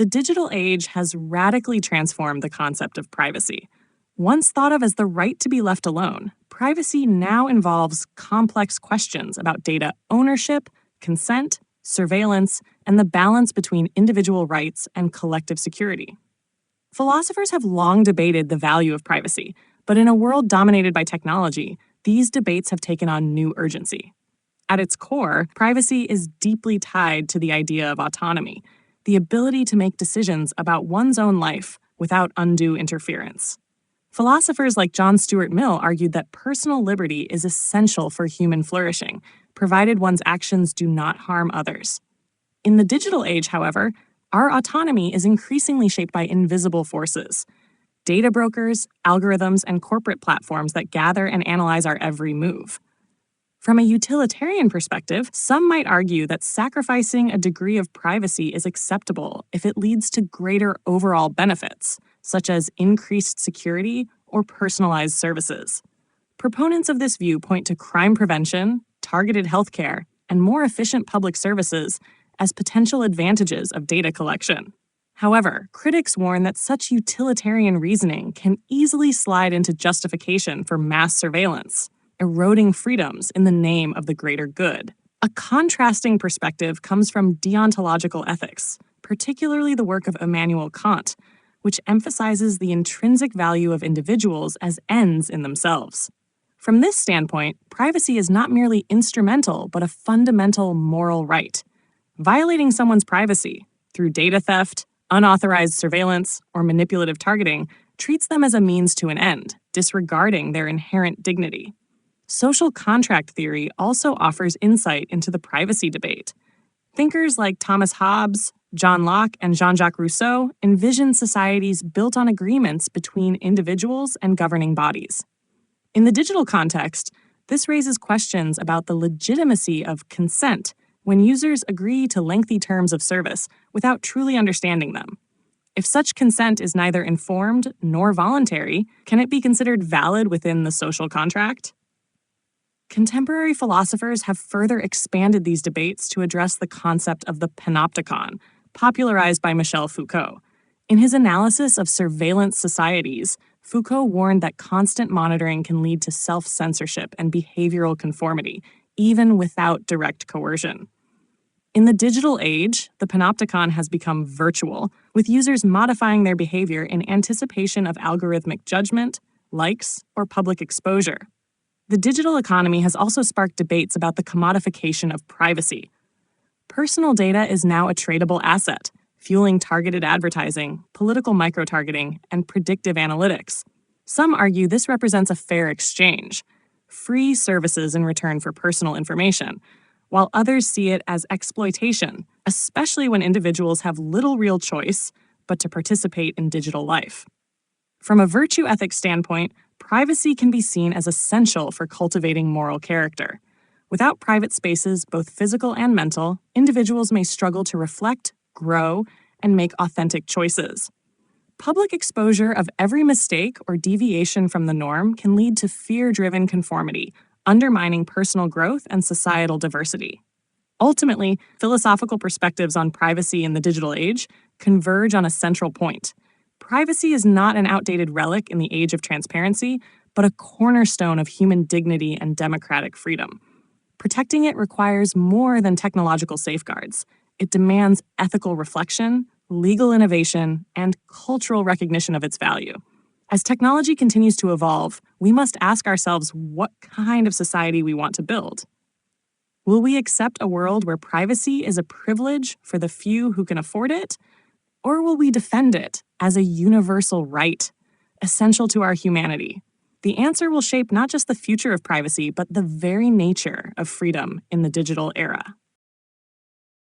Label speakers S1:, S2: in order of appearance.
S1: The digital age has radically transformed the concept of privacy. Once thought of as the right to be left alone, privacy now involves complex questions about data ownership, consent, surveillance, and the balance between individual rights and collective security. Philosophers have long debated the value of privacy, but in a world dominated by technology, these debates have taken on new urgency. At its core, privacy is deeply tied to the idea of autonomy, the ability to make decisions about one's own life without undue interference. Philosophers like John Stuart Mill argued that personal liberty is essential for human flourishing, provided one's actions do not harm others. In the digital age, however, our autonomy is increasingly shaped by invisible forces. Data brokers, algorithms, and corporate platforms that gather and analyze our every move. From a utilitarian perspective, some might argue that sacrificing a degree of privacy is acceptable if it leads to greater overall benefits, such as increased security or personalized services. Proponents of this view point to crime prevention, targeted healthcare, and more efficient public services as potential advantages of data collection. However, critics warn that such utilitarian reasoning can easily slide into justification for mass surveillance, eroding freedoms in the name of the greater good. A contrasting perspective comes from deontological ethics, particularly the work of Immanuel Kant, which emphasizes the intrinsic value of individuals as ends in themselves. From this standpoint, privacy is not merely instrumental, but a fundamental moral right. Violating someone's privacy through data theft, unauthorized surveillance, or manipulative targeting treats them as a means to an end, disregarding their inherent dignity. Social contract theory also offers insight into the privacy debate. Thinkers like Thomas Hobbes, John Locke, and Jean-Jacques Rousseau envision societies built on agreements between individuals and governing bodies. In the digital context, this raises questions about the legitimacy of consent when users agree to lengthy terms of service without truly understanding them. If such consent is neither informed nor voluntary, can it be considered valid within the social contract? Contemporary philosophers have further expanded these debates to address the concept of the panopticon, popularized by Michel Foucault. In his analysis of surveillance societies, Foucault warned that constant monitoring can lead to self-censorship and behavioral conformity, even without direct coercion. In the digital age, the panopticon has become virtual, with users modifying their behavior in anticipation of algorithmic judgment, likes, or public exposure. The digital economy has also sparked debates about the commodification of privacy. Personal data is now a tradable asset, fueling targeted advertising, political micro-targeting, and predictive analytics. Some argue this represents a fair exchange, free services in return for personal information, while others see it as exploitation, especially when individuals have little real choice but to participate in digital life. From a virtue ethics standpoint, privacy can be seen as essential for cultivating moral character. Without private spaces, both physical and mental, individuals may struggle to reflect, grow, and make authentic choices. Public exposure of every mistake or deviation from the norm can lead to fear-driven conformity, undermining personal growth and societal diversity. Ultimately, philosophical perspectives on privacy in the digital age converge on a central point. Privacy is not an outdated relic in the age of transparency, but a cornerstone of human dignity and democratic freedom. Protecting it requires more than technological safeguards. It demands ethical reflection, legal innovation, and cultural recognition of its value. As technology continues to evolve, we must ask ourselves what kind of society we want to build. Will we accept a world where privacy is a privilege for the few who can afford it? Or will we defend it as a universal right, essential to our humanity? The answer will shape not just the future of privacy, but the very nature of freedom in the digital era.